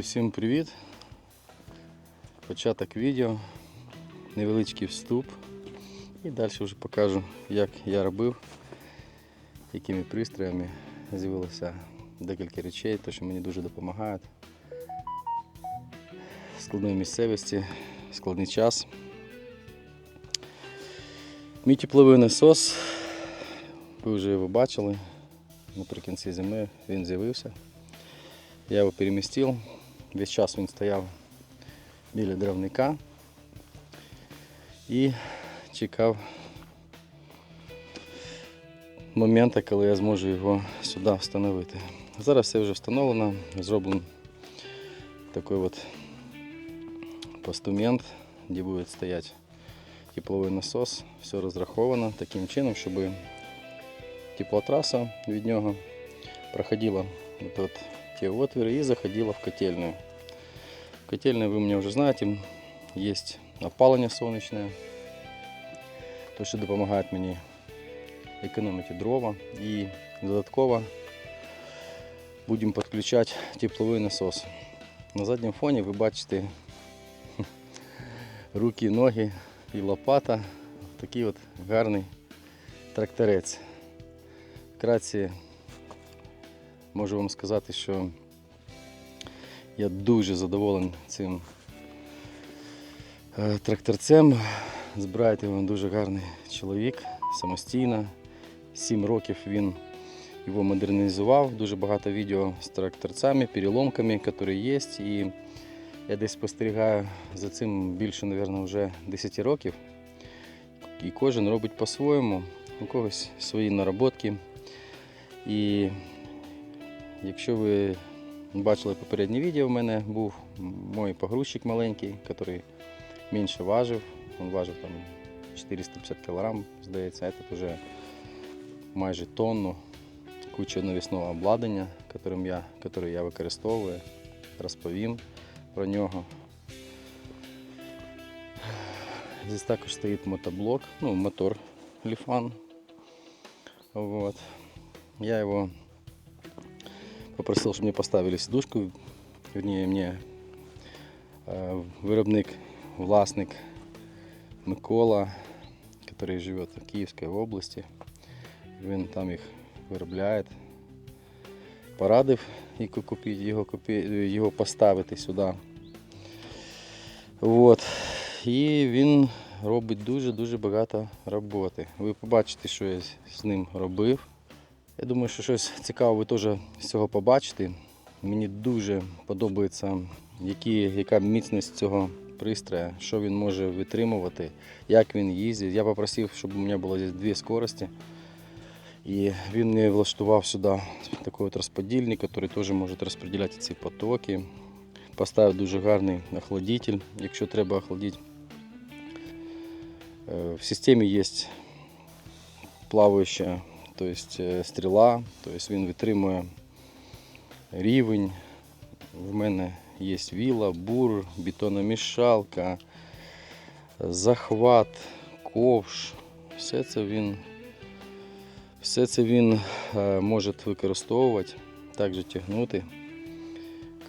Усім привіт! Початок відео, невеличкий вступ і далі вже покажу, як я робив, якими пристроями. З'явилося декілька речей, те, що мені дуже допомагають. В складній місцевості, складний час. Мій тепловий насос, ви вже його бачили, наприкінці зими він з'явився. Я його перемістив, весь час він стояв біля дровника і чекав моменту, коли я зможу його сюди встановити. Зараз все вже встановлено, зроблен такий от постамент, де буде стояти тепловий насос. Все розраховано таким чином, щоб теплотраса від нього проходила вот те отвори и заходила в котельную. В котельной, вы меня уже знаете, есть опалення сонячне, то, що допомагає мені економити дрова. І додатково будемо підключати тепловий насос. На задньому фоні ви бачите руки, ноги і лопата. Такий от гарний тракторець. Вкратце можу вам сказати, що я дуже задоволений цим тракторцем. Збирає його дуже гарний чоловік, самостійно. 7 років він його модернізував. Дуже багато відео з тракторцями, переломками, які є. І я десь спостерігаю за цим більше, мабуть, вже 10 років. І кожен робить по-своєму, у когось свої наработки. І якщо ви бачили попереднє відео, в мене був мій погрузчик маленький, який менше важив. Він важив там 450 кг, здається, а тут вже майже тонну. Куча навісного обладнання, яке я використовую, розповім про нього. Здесь також стоїть мотоблок, мотор Lifan. Вот. Я его попросил, чтобы мне поставили сидушку, вернее, мне виробник, власник Микола, который живет в Киевской области, він там їх виробляє, порадив його поставити сюди. Вот. І він робить дуже багато роботи. Ви побачите, що я з ним робив. Я думаю, що щось цікаве ви теж з цього побачите. Мені дуже подобається, яка міцність цього пристрою, що він може витримувати, як він їздить. Я попросив, щоб у мене було тут 2 скорості. І він мені влаштував сюди такий от розподільник, який теж може розподіляти ці потоки. Поставив дуже гарний охладитель, якщо треба охладити. В системі є плаваюча, тобто стріла, тобто він витримує рівень. В мене є віла, бур, бетономішалка, захват, ковш. Все це він може використовувати, також тягнути.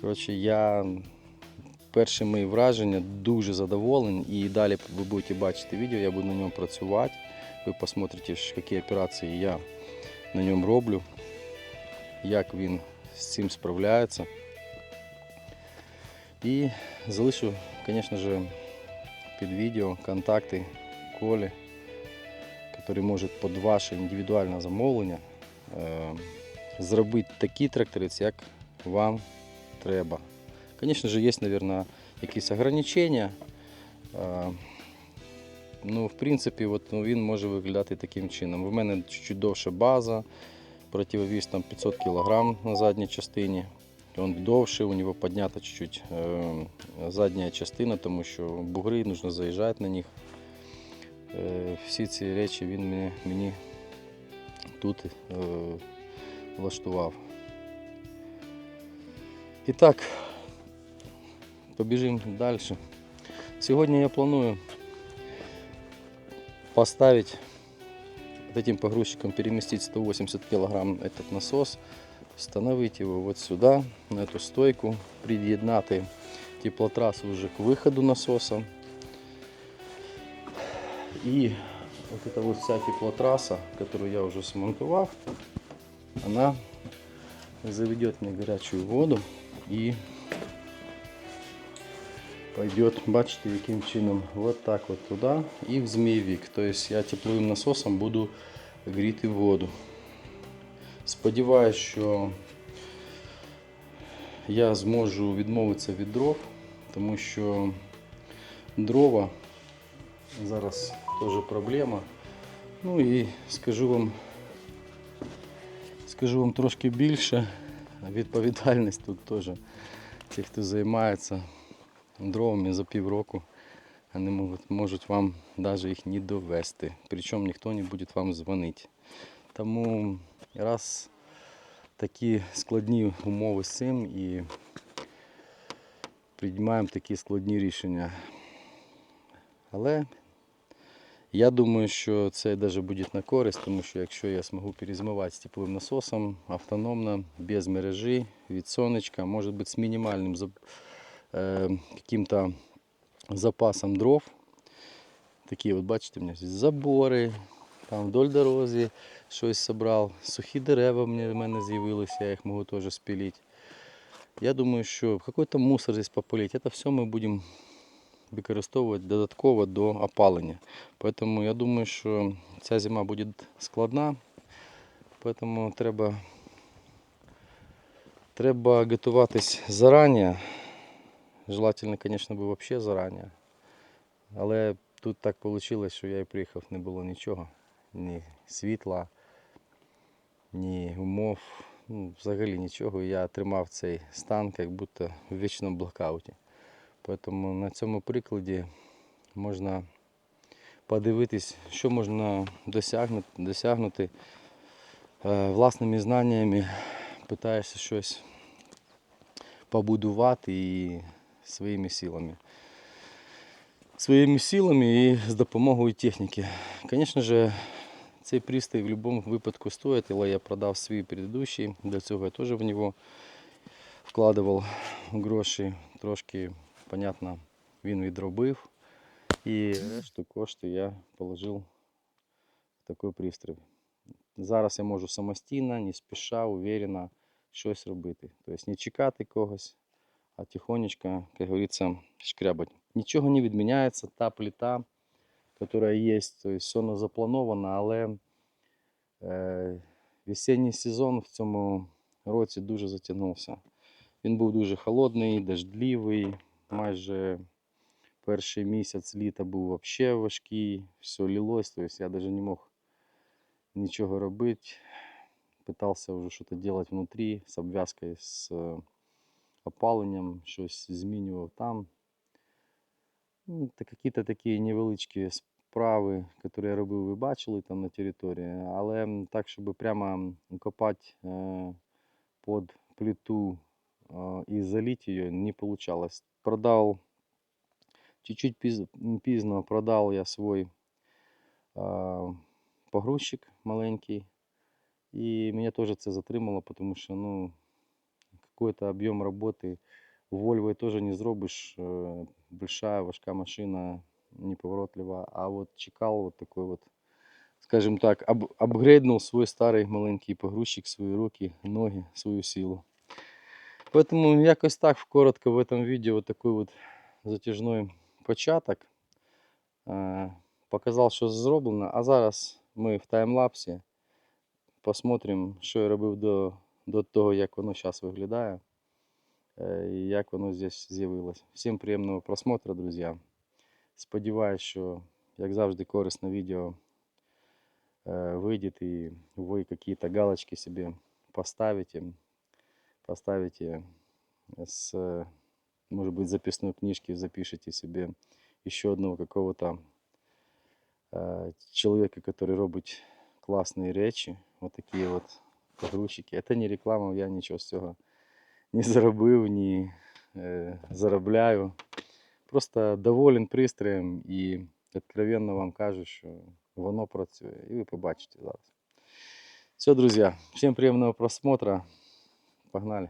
Коротше, перші мої враження, дуже задоволений, і далі ви будете бачити відео, я буду на ньому працювати. Ви посмотрите, які операції я на ньому роблю, як він з цим справляється. І залишу, звісно ж, під відео контакти Колі, який може під ваше індивідуальне замовлення зробити такий тракторець, як вам треба. Звісно ж, є, мабуть, якісь обмеження. В принципі, він може виглядати таким чином. У мене чуть довша база, противовес 500 кг на задній частині. Він довший, у нього піднята чуть-чуть задня частина, тому що бугри, потрібно заїжджати на них. Всі ці речі він мені тут влаштував. І так, побіжимо далі. Сьогодні я планую поставить, этим погрузчиком переместить 180 кг этот насос встановити його вот сюди, на цю стойку, під'єднати теплотрасу вже к виходу насоса. И вот эта вот вся теплотрасса, которую я уже смонтовал, она заведет мне горячую воду и пойдет, бачите, яким чином, вот так вот туда и в змеевик. То есть я тепловим насосом буду гріти воду. Сподіваюсь, що я зможу відмовитися від дров, тому що дрова зараз теж проблема. Ну і скажу вам трошки більше, відповідальність тут теж. Ті, хто займається дровами за півроку, вони можуть вам навіть їх не довести. Причому ніхто не буде вам дзвонити. Тому раз такі складні умови з цим і приймаємо такі складні рішення. Але я думаю, що це навіть буде на користь, тому що якщо я зможу перезимувати з тепловим насосом автономно, без мережі, від сонечка, може бути з мінімальним каким-то запасом дров. Такі от бачите, у мене здесь забори, там вдоль дорозі щось зібрав, сухі дерева в мене з'явилися, я їх можу теж спилити. Я думаю, що якийсь мусор здесь попилити, це все ми будемо використовувати додатково до опалення. Тому я думаю, що ця зима буде складна, тому треба готуватись зарані. Желательно, звісно, би взагалі зарані. Але тут так вийшло, що я і приїхав, не було нічого. Ні світла, ні умов, взагалі нічого. Я тримав цей стан, як будто в вічному блокауті. Тому на цьому прикладі можна подивитись, що можна досягнути власними знаннями, питаєшся щось побудувати і своїми силами. Своїми силами і з допомогою техніки. Звісно ж, цей пристрій в будь-якому випадку стоїть, але я продав свій предыдущий, для цього я теж в нього вкладував гроші, трошки, понятно, він відробив. І решту коштів я положив в такий пристрій. Зараз я можу самостійно, не спіша, уверенно щось робити. Тобто не чекати когось, а тихонечко, як говориться, шкрябати. Нічого не відміняється, та плита, яка є, тобто все заплановано, але весенній сезон в цьому році дуже затягнувся. Він був дуже холодний, дождливий, майже перший місяць літа був взагалі важкий, все лилось, тобто я навіть не мог нічого робити. Пытался уже что-то делать внутри, с обвязкой, с опаленням, щось змінював там. Какие-то такі невеличкі справи, які я робив, ви бачили там на території, але так, щоб прямо копати під плиту і залити її, не получалось. Продав, чуть-чуть пізно продав я свій погрузчик маленький. И меня тоже это затримало, потому что, какой-то объем работы в Volvo тоже не зробишь. Большая, важка машина, неповоротлива. А вот чекал вот такой вот, скажем так, апгрейднул свой старый маленький погрузчик, свои руки, ноги, свою силу. Поэтому якось так коротко в этом видео вот такой вот затяжной початок. Показав, що зроблено, а зараз ми в таймлапсі посмотрим, що я робив до того, як воно зараз виглядає і як воно здесь з'явилось. Всім приємного просмотру, друзі. Сподіваюсь, що, як завжди, корисне відео вийде і ви якісь галочки собі поставите с, может быть, записной книжки, запишите себе еще одного какого-то человека, который робит классные речи. Вот такие вот погрузчики. Это не реклама, я ничего з цього не заробив, не заробляю. Просто доволен пристроєм і відкровенно вам кажу, що воно працює. І ви побачите зараз. Все, друзі, всім приємного просмотру. Погнали.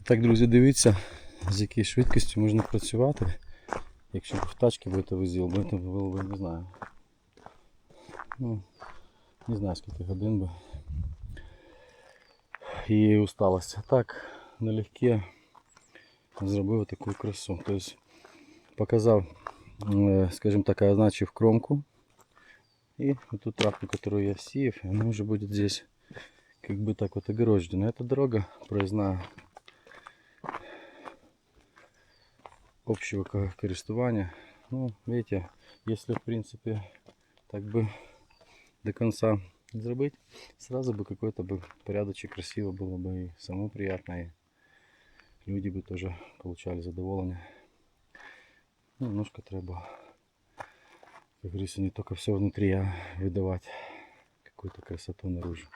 Так, друзі, дивіться, з якою швидкістю можна працювати. Якщо в тачці будете везіл, будете було, не знаю. Ну, не знаю скільки годин би. І усталость. Так, налегке зробив таку красу. Тобто показав, скажімо так, означив кромку. И вот ту травку, которую я сеял, она уже будет здесь как бы так вот огорожена. Эта дорога проездная общего користування. Ну, видите, если в принципе так бы до конца сделать, сразу бы какой-то бы порядочек, красиво было бы, и самому приятно, и люди бы тоже получали задоволение. Ну, немножко треба, как говорится, не только все внутри, а выдавать какую-то красоту наружу.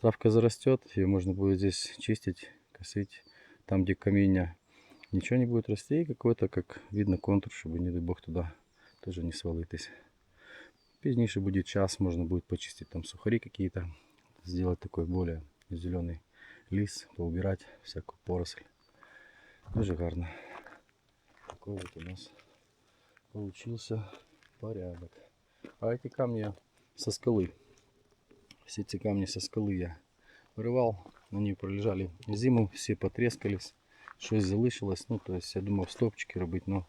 Травка зарастет, ее можно будет здесь чистить, косить. Там, где камень, ничего не будет расти, и какой-то, как видно, контур, чтобы, не дай бог, туда тоже не свалитесь. Пізніше будет час, можно будет почистить там сухари какие-то, сделать такой более зеленый лис, поубирать всякую поросль. Дуже гарно. Такой вот у нас получился порядок. А эти камни со скалы. Все эти камни со скалы я вырывал. Они пролежали зиму, все потрескались. Щось залишилось. Ну, то есть я думав стовпчики робити,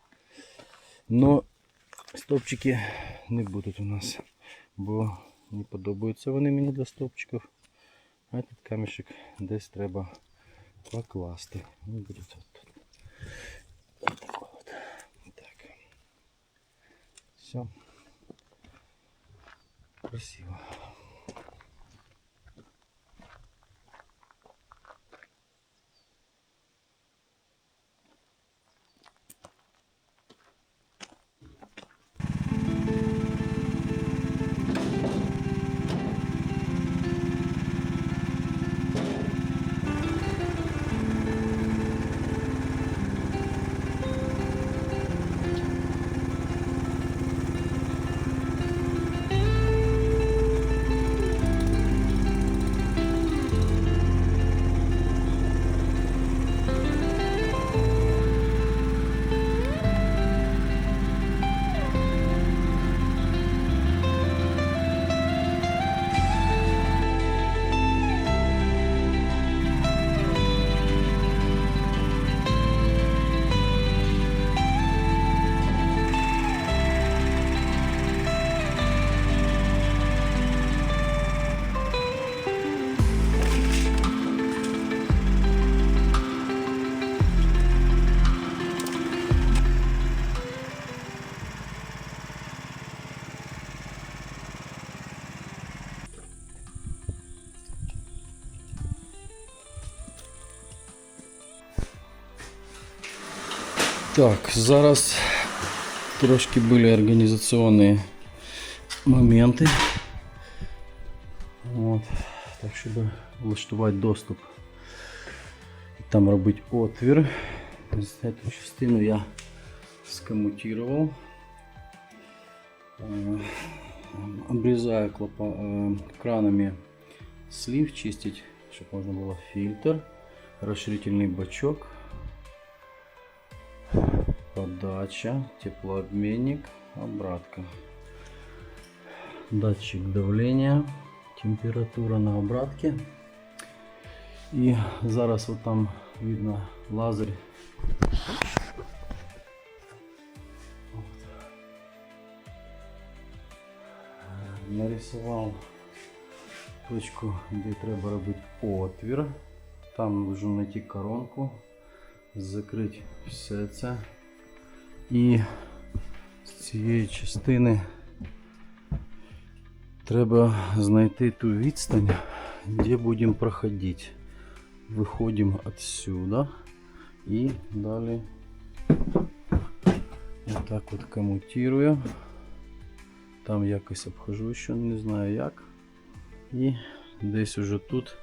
но стовпчики не будуть у нас, бо не подобаються вони мені для стовпчиків. А этот камешек десь треба покласти. Він буде тут. Вот такой вот. Так. Все. Красиво. Так, зараз трошки були організаційні моменти. От. Так, щоб влаштувати доступ і там робити отвір. Цю частину я скоммутировал. Обрезаю кранами слив, чистить, чтобы можно было фильтр, расширительный бачок, подача, теплообменник, обратка, датчик давления, температура на обратке. И зараз вот там видно лазер. Нарисував точку, де треба робити отвір. Там можна знайти коронку, закрити все це. І з цієї частини треба знайти ту відстань, де будемо проходити. Виходимо отсюда і далі отак от комутирую. Там якось обхожу, ще не знаю як. І десь уже тут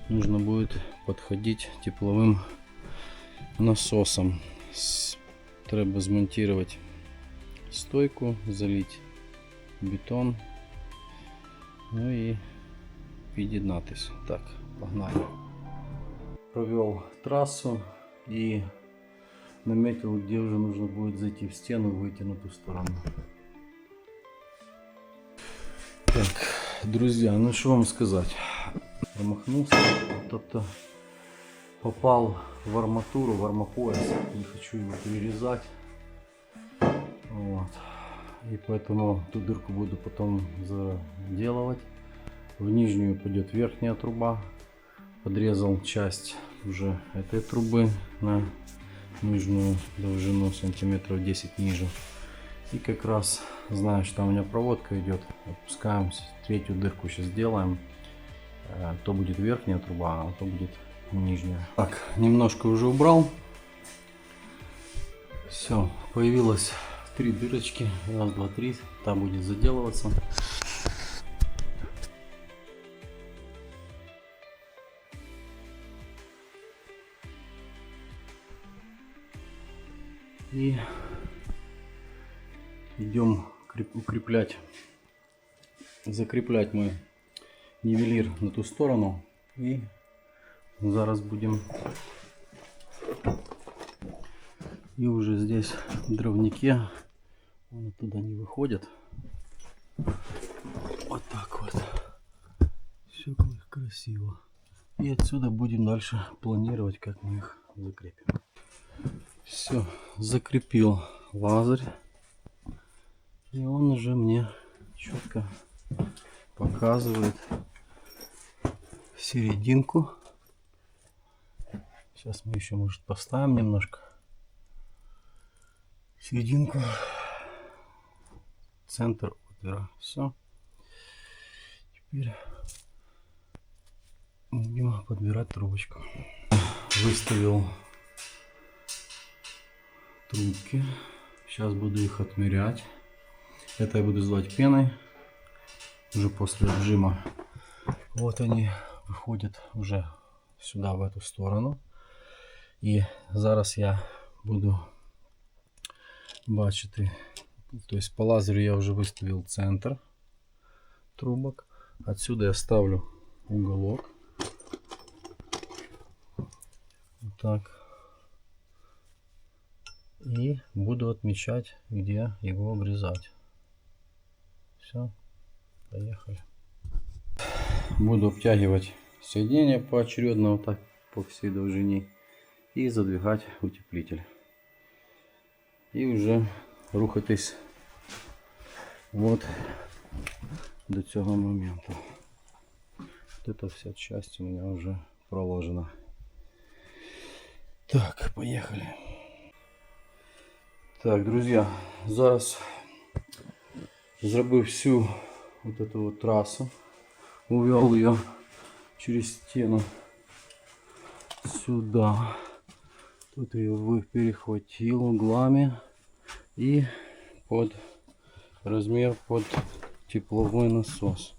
нужно будет подходить тепловым насосом. Треба змонтировать стойку, залить бетон, ну и під'єднатись. Так, погнали. Провел трассу и наметил, где уже нужно будет зайти в стену, выйти на ту сторону. Так, друзья, ну что вам сказать, промахнулся, тобто попал в арматуру, в армопояс, не хочу его перерезать, вот. И поэтому ту дырку буду потом заделывать, в нижнюю пойдет верхняя труба, подрезал часть уже этой трубы на нижнюю довжину сантиметров 10 ниже. И как раз знаю, что там у меня проводка идет. Опускаемся. Третью дырку сейчас сделаем. То будет верхняя труба, а то будет нижняя. Так, немножко уже убрал. Все, появилось 3 дырочки. Раз, два, три. Та будет заделываться. И идем укреплять, закреплять мой нивелир на ту сторону. И зараз будем, и уже здесь в дровнике, он оттуда не выходит, вот так вот, все красиво. И отсюда будем дальше планировать, как мы их закрепим. Все, закрепил лазерь. И он уже мне четко показывает серединку. Сейчас мы еще, может, поставим немножко серединку, центр отвера. Все. Теперь будем подбирать трубочку. Выставил трубки. Сейчас буду их отмерять. Это я буду звать пеной уже после отжима. Вот они выходят уже сюда, в эту сторону. І зараз я буду бачити, то есть по лазеру я уже выставил центр трубок. Отсюда я ставлю уголок. Вот так. И буду отмечать, где его обрезать. Все, поехали. Буду обтягивать соединение поочередно, вот так по всей довжине, и задвигать утеплитель. И уже рухатись вот до цього моменту. Вот эта вся часть у меня уже проложена. Так, поехали. Так, друзья, зараз зробив всю вот эту вот трассу, увел ее через стену сюда. Тут ее перехватил углами и под размер под тепловой насос.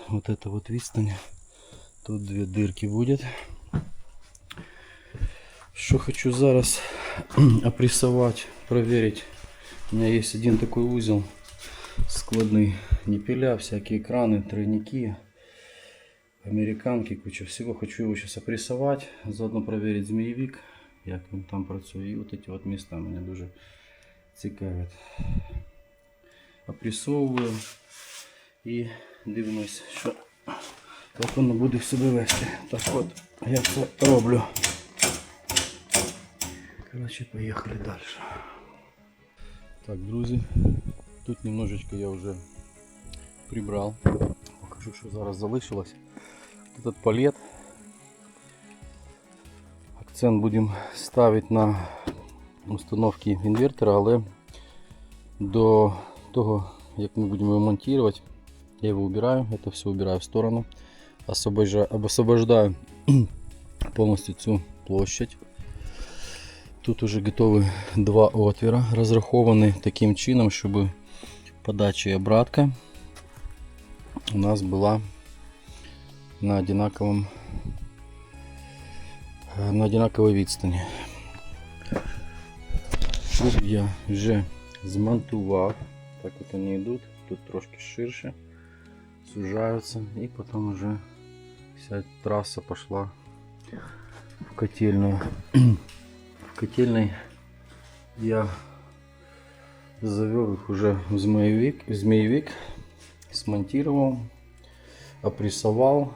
Вот это вот відстань. Тут две дырки будет. Что хочу зараз опрессовать, проверить. У меня есть один такой узел складный. Ниппеля, всякие краны, тройники, американки, куча всего. Хочу его сейчас опрессовать, заодно проверить змеевик, як він там працює. І вот эти вот места меня дуже цікавят. Опрессовываю і дивимось, що як воно буде в себе вести. Так от, я це роблю. Короче, поехали дальше. Так, друзі, тут немножечко я вже прибрав. Покажу, що зараз залишилось. Этот палет. Акцент будемо ставити на установки інвертора, але до того, як ми будемо його монтувати, я его убираю, это все убираю в сторону, освобождаю полностью всю площадь. Тут уже готовы два отвора, разрахованы таким чином, чтобы подача и обратка у нас была на одинаковой відстані. Тут я вже змонтував, так вот они идут, тут трошки ширше, сужаются, и потом уже вся трасса пошла в котельную. В котельной я завел их уже в змеевик, смонтировал, опрессовал.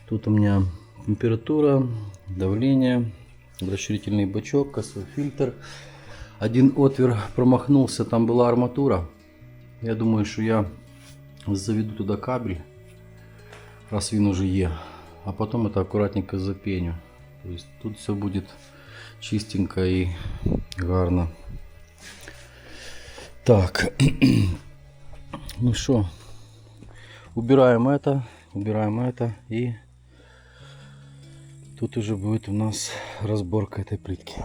Тут у меня температура, давление, расширительный бачок, косой фильтр. Один отвер промахнулся, там была арматура. Я думаю, что я заведу туда кабель, раз він уже є, а потом это аккуратненько запеню. То есть тут все будет чистенько и гарно. Так, ну что, убираем это, и тут уже будет у нас разборка этой плитки.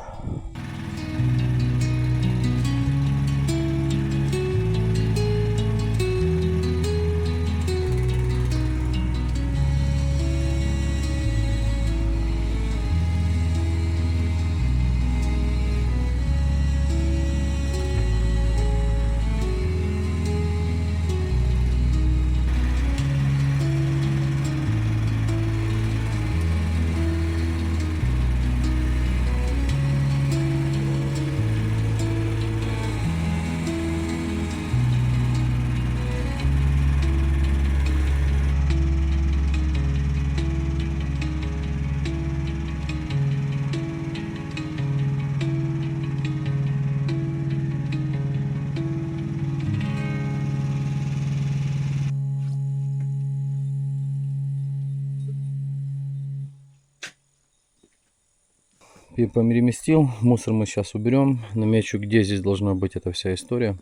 Переместил, мусор мы сейчас уберем, намечу, где здесь должна быть эта вся история,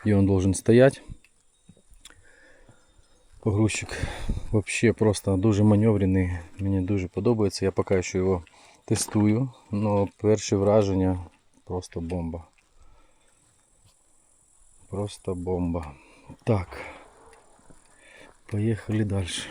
где он должен стоять. Погрузчик вообще просто дуже маневрений, мені дуже подобається, я поки що його тестую, но перші враження просто бомба. Просто бомба. Так, поехали дальше.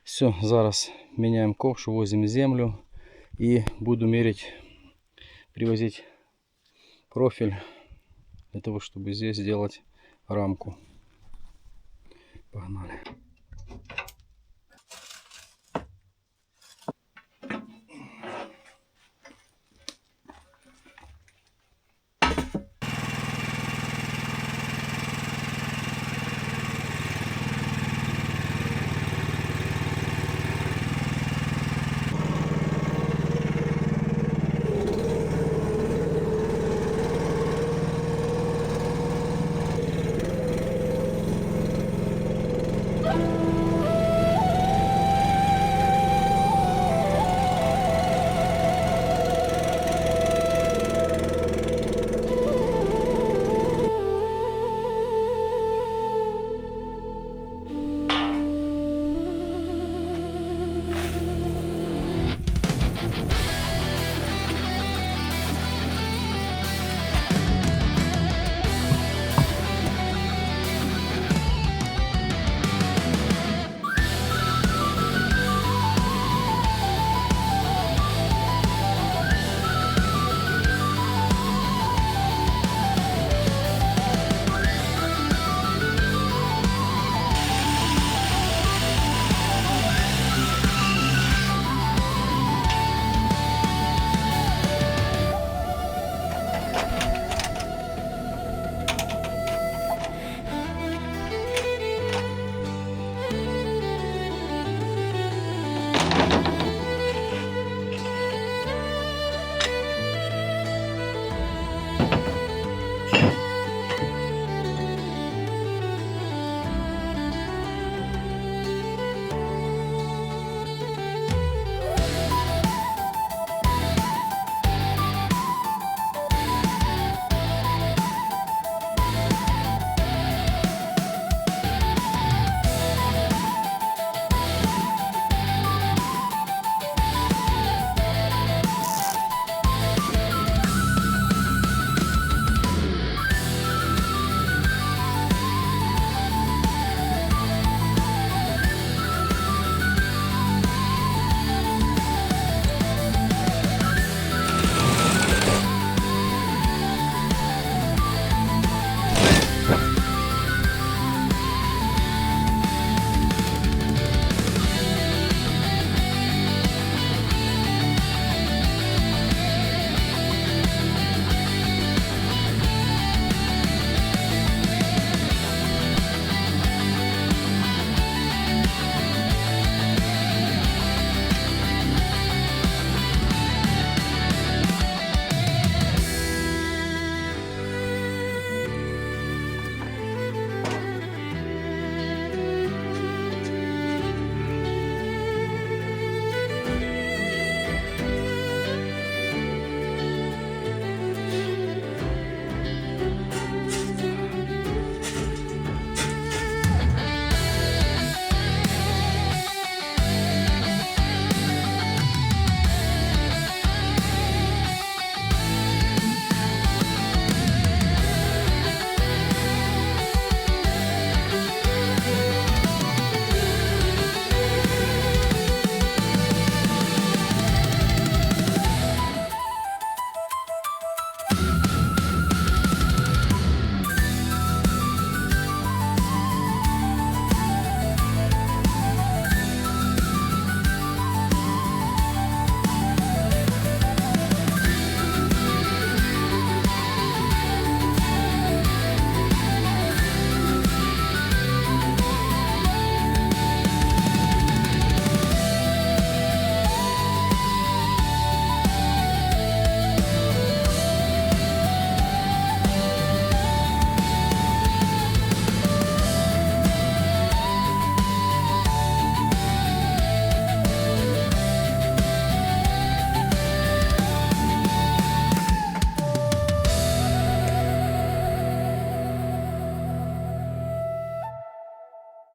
Все, зараз меняем ковш, возим землю и буду мерить, привозить профиль для того, чтобы здесь сделать рамку. Погнали.